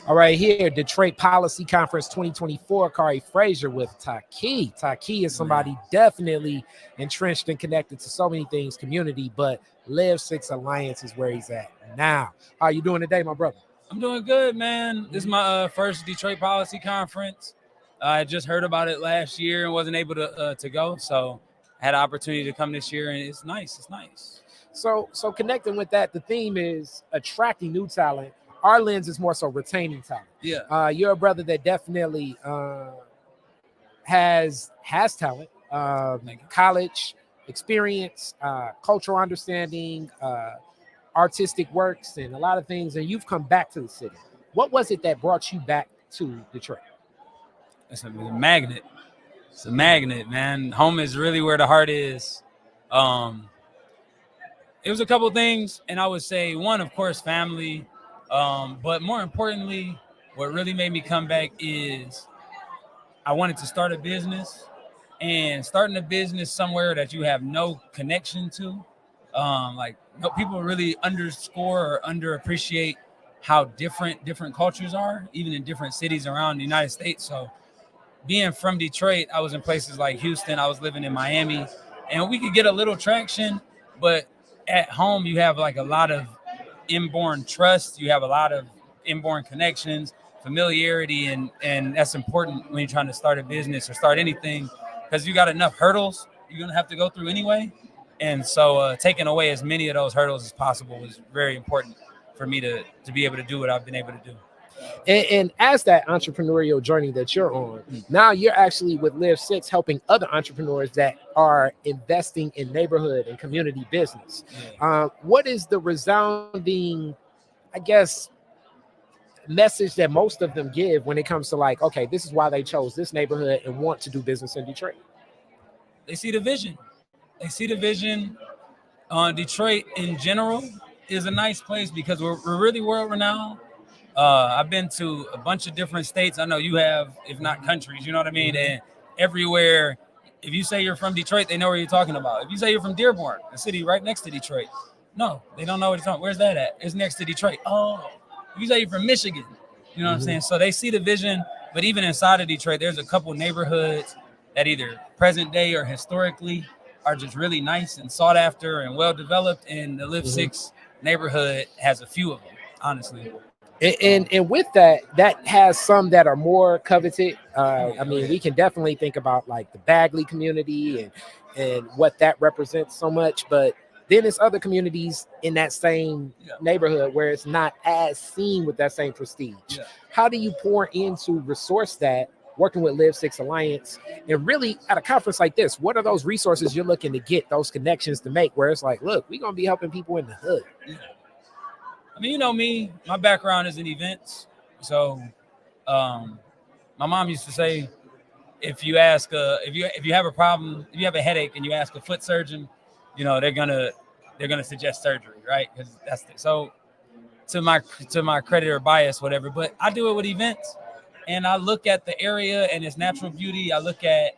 All right, here, Detroit Policy Conference 2024, Khary Frazier with Taqee. Taqee is somebody definitely entrenched and connected to so many things, community, but Live6 Alliance is where he's at now. How you doing today, my brother? I'm doing good, man. This is my first Detroit Policy Conference. I just heard about it last year and wasn't able to go, so I had an opportunity to come this year, and it's nice. It's nice. So connecting with that, the theme is attracting new talent. Our lens is more so retaining talent. Yeah. You're a brother that definitely has talent, college experience, cultural understanding, artistic works, and a lot of things. And you've come back to the city. What was it that brought you back to Detroit? It's a magnet. It's a magnet, man. Home is really where the heart is. It was a couple things, and I would say one, of course, family. But more importantly, what really made me come back is I wanted to start a business, and starting a business somewhere that you have no connection to, people really underscore or underappreciate how different cultures are, even in different cities around the United States. So being from Detroit, I was in places like Houston, I was living in Miami, and we could get a little traction, but at home you have like a lot of inborn trust, you have a lot of inborn connections, familiarity, and that's important when you're trying to start a business or start anything, because you got enough hurdles you're gonna have to go through anyway. And so taking away as many of those hurdles as possible was very important for me to be able to do what I've been able to do. And as that entrepreneurial journey that you're on, now you're actually with Live6 helping other entrepreneurs that are investing in neighborhood and community business. What is the resounding, I guess, message that most of them give when it comes to like, okay, this is why they chose this neighborhood and want to do business in Detroit? They see the vision. They see the vision. Detroit in general is a nice place because we're really world renowned. I've been to a bunch of different states. I know you have, if not countries, you know what I mean? And everywhere, if you say you're from Detroit, they know what you're talking about. If you say you're from Dearborn, a city right next to Detroit, no, they don't know what you're talking about. Where's that at? It's next to Detroit. Oh, if you say you're from Michigan, you know what I'm saying? So they see the vision, but even inside of Detroit, there's a couple neighborhoods that either present day or historically are just really nice and sought after and well developed. And the Live6 neighborhood has a few of them, honestly. And with that has some that are more coveted. I mean, we can definitely think about like the Bagley community and what that represents so much, but then there's other communities in that same neighborhood where it's not as seen with that same prestige. How do you pour into resource that, working with Live6 Alliance, and really at a conference like this, what are those resources you're looking to get, those connections to make, where it's like, look, we're going to be helping people in the hood? I mean, you know me, my background is in events. So my mom used to say, if you ask, if you have a problem, if you have a headache and you ask a foot surgeon, you know, they're gonna suggest surgery, right? Because so to my credit or bias, whatever. But I do it with events, and I look at the area and its natural beauty. I look at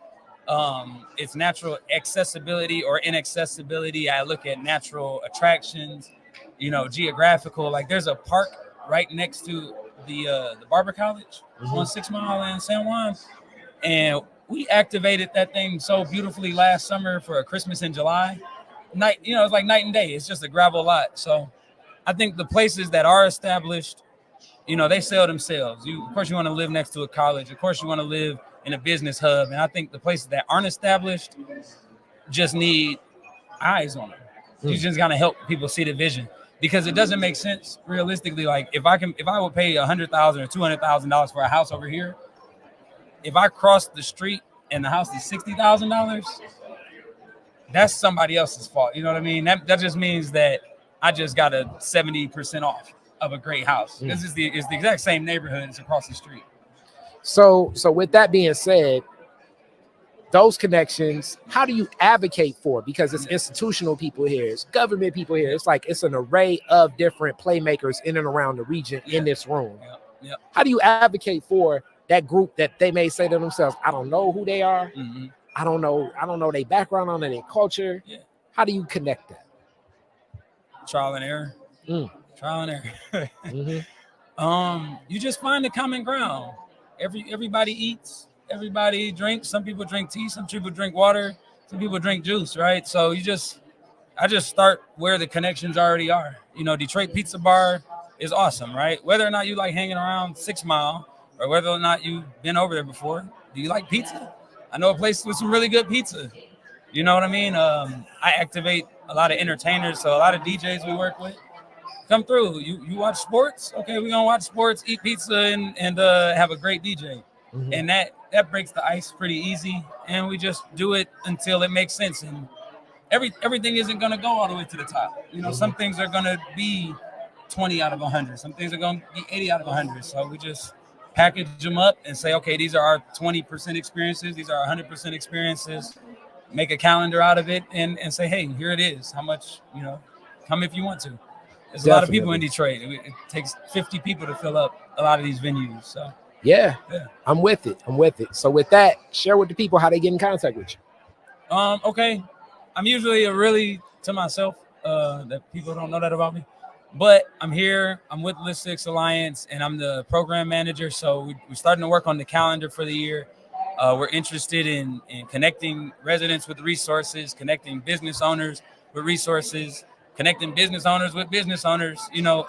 its natural accessibility or inaccessibility. I look at natural attractions, you know, geographical. Like there's a park right next to the Barber College on 6 Mile in San Juan, and we activated that thing so beautifully last summer for a Christmas in July. It's like night and day. It's just a gravel lot. So I think the places that are established, you know, they sell themselves. Of course, you want to live next to a college. Of course, you want to live in a business hub. And I think the places that aren't established just need eyes on them. You just got to help people see the vision, because it doesn't make sense realistically. Like if I would pay $100,000 or $200,000 for a house over here, if I cross the street and the house is $60,000, that's somebody else's fault. You know what I mean? That just means that I just got a 70% off of a great house. This is the exact same neighborhood. It's across the street. So with that being said, those connections, how do you advocate for? Because it's institutional people here, it's government people here. It's like it's an array of different playmakers in and around the region in this room. How do you advocate for that group that they may say to themselves, I don't know who they are. I don't know their background on their culture. How do you connect that? Trial and error. Trial and error. You just find the common ground. Everybody eats, everybody drinks. Some people drink tea, some people drink water, some people drink juice, right? So I just start where the connections already are. You know, Detroit Pizza Bar is awesome, right? Whether or not you like hanging around 6 Mile or whether or not you've been over there before, do you like pizza? I know a place with some really good pizza. You know what I mean? I activate a lot of entertainers, so a lot of DJs we work with come through. You watch sports? Okay, we're gonna watch sports, eat pizza, and have a great DJ. Mhm. And that breaks the ice pretty easy. And we just do it until it makes sense. And everything isn't gonna go all the way to the top. You know, some things are gonna be 20 out of 100. Some things are gonna be 80 out of 100. So we just package them up and say, okay, these are our 20% experiences. These are our 100% experiences. Make a calendar out of it and say, hey, here it is. How much, you know, come if you want to. There's a lot of people in Detroit. It takes 50 people to fill up a lot of these venues. So yeah, I'm with it. So with that, share with the people how they get in contact with you. Okay. I'm usually really to myself, that people don't know that about me. But I'm here. I'm with Live6 Alliance, and I'm the program manager. So we're starting to work on the calendar for the year. We're interested in connecting residents with resources, connecting business owners with resources, connecting business owners with business owners. You know,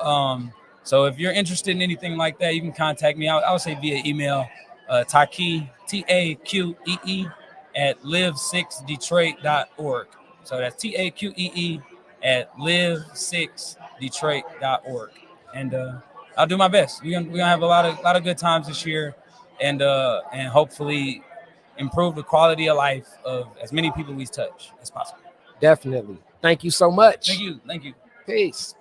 so if you're interested in anything like that, you can contact me. I would say via email, Taqee, Taqee at live6detroit.org. So that's Taqee at live6detroit.org. And I'll do my best. We're gonna have a lot of good times this year, and hopefully improve the quality of life of as many people we touch as possible. Definitely. Thank you so much. Thank you. Peace.